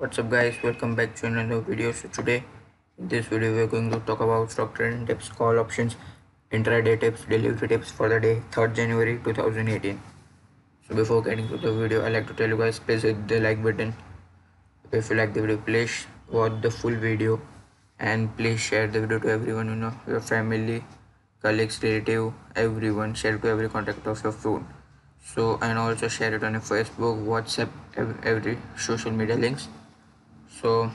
What's up guys, welcome back to another video. So today in this video we are going to talk about stock trading tips, call options, intraday tips, delivery tips for the day 3rd January 2018. So before getting to the video, I like to tell you guys, please hit the like button. If you like the video, please watch the full video and please share the video to everyone, your family, colleagues, relative, everyone. Share to every contact of your phone. So and also share it on your Facebook, WhatsApp, every social media links. So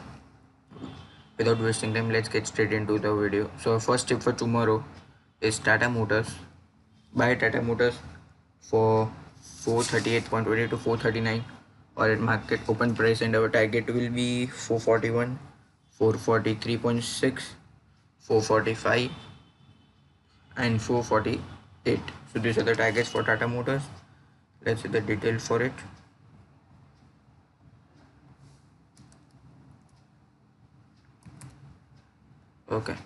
without wasting time, let's get straight into the video. So first tip for tomorrow is Tata Motors. Buy Tata Motors for 438.20 to 439 or at market open price, and our target will be 441, 443.6, 445 and 448. So these are the targets for Tata Motors. Let's see the detail for it. Okay,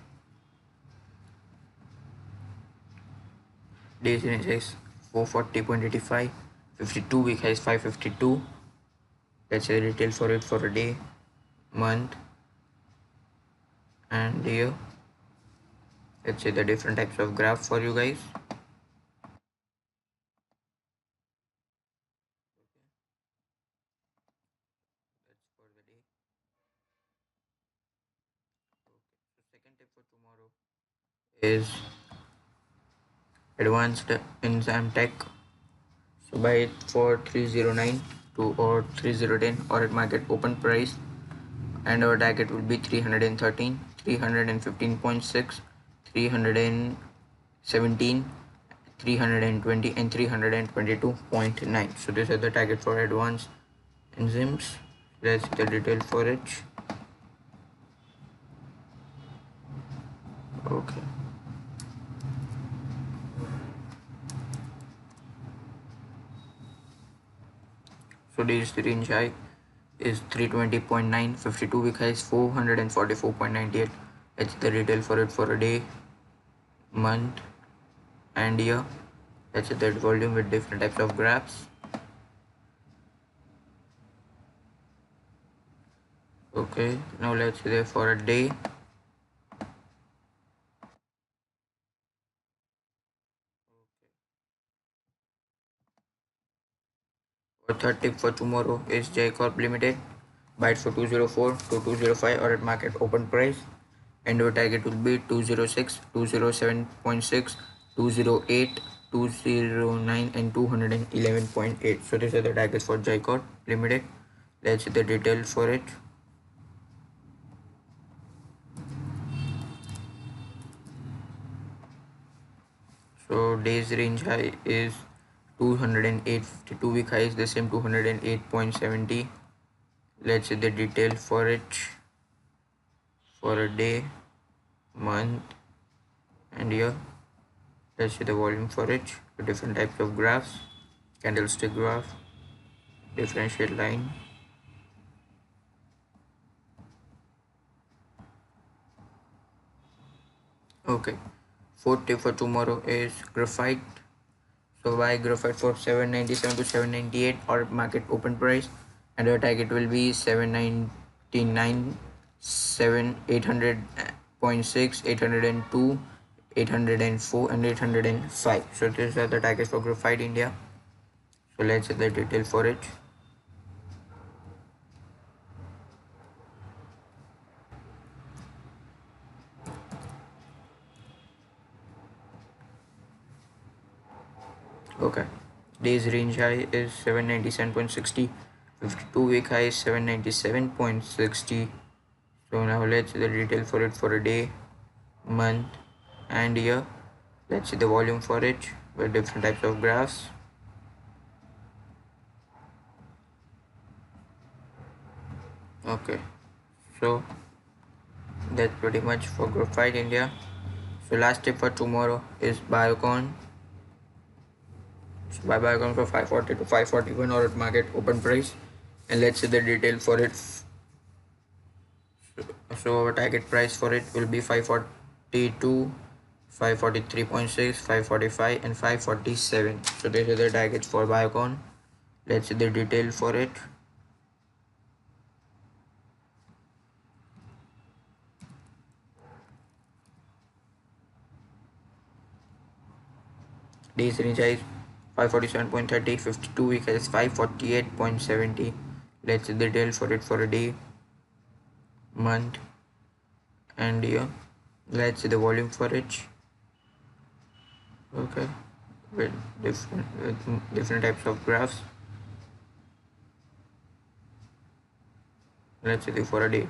days range is 440.85, 52-week high is 552. Let's say the detail for it for a day, month and year. Let's say the different types of graph for you guys. That's for the day. Okay. So second tip for tomorrow is advanced enzyme tech. So buy it for 309 to or 3010 or at market open price, and our target will be 313, 315.6, 317, 320 and 322.9. So these are the target for advanced enzymes. Let's see the detail for it. Okay. So this range high is 320.9, 52-week high is 444.98. That's the detail for it for a day, month and year. That's that volume with different types of graphs. Okay, now let's say for a day. Our third tip for tomorrow is J Corp Limited. Buy it for 204 to 205 or at market open price, and our target will be 206, 207.6, 208, 209 and 211.8. So these are the targets for J Corp Limited. Let's see the detail for it. So days range high is 208, 52-week high is the same 208.70. Let's see the detail for it for a day, month and year. Let's see the volume for it with different types of graphs, candlestick graph, differential line. Okay, fourth tip for tomorrow is graphite. So buy graphite for 797 to 798 or market open price, and our target will be 799, 800.6, 802, 804 and 805. So these are the targets for graphite India. So let's see the detail for it. Okay, days range high is 797.60, 52-week high is 797.60. So now let's see the detail for it for a day, month and year. Let's see the volume for it with different types of graphs. Okay, so that's pretty much for graphite India. So last tip for tomorrow is Biocon. So buy Biocon for 540 to 541 or at market open price, and let's see the detail for it. So our target price for it will be 542, 543.6, 545 and 547. So these are the targets for Biocon. Let's see the detail for it. days range is 547.30, 52 weeks is 548.70. Let's see the detail for it for a day, month and year. Let's see the volume for it. Okay, with different types of graphs. Let's see for a day.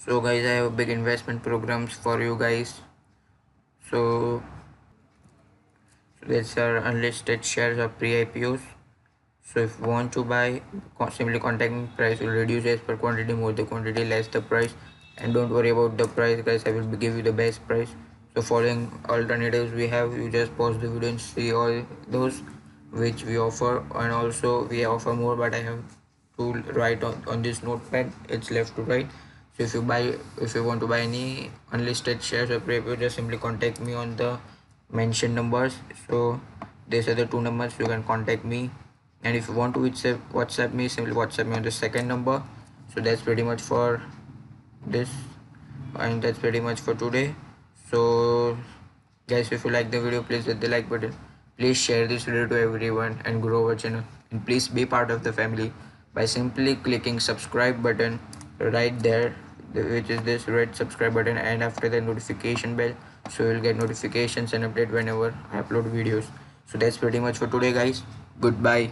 So guys, I have big investment programs for you guys. So these are unlisted shares of pre-IPOs. So if you want to buy, simply contact me. Price will reduce as per quantity. More the quantity, less the price. And don't worry about the price, guys. I will give you the best price. So following alternatives we have, you just pause the video and see all those which we offer. And also we offer more, but I have to write on this notepad. It's left to right. So if you want to buy any unlisted shares or pre-IPO, just simply contact me on the mentioned numbers. So these are the two numbers you can contact me. And if you want to WhatsApp me, simply WhatsApp me on the second number. So that's pretty much for this, and that's pretty much for today. So guys, if you like the video, please hit the like button. Please share this video to everyone and grow our channel. And please be part of the family by simply clicking subscribe button right there, which is this red subscribe button, and after the notification bell, so you'll get notifications and update whenever I upload videos. So that's pretty much for today, guys. Goodbye.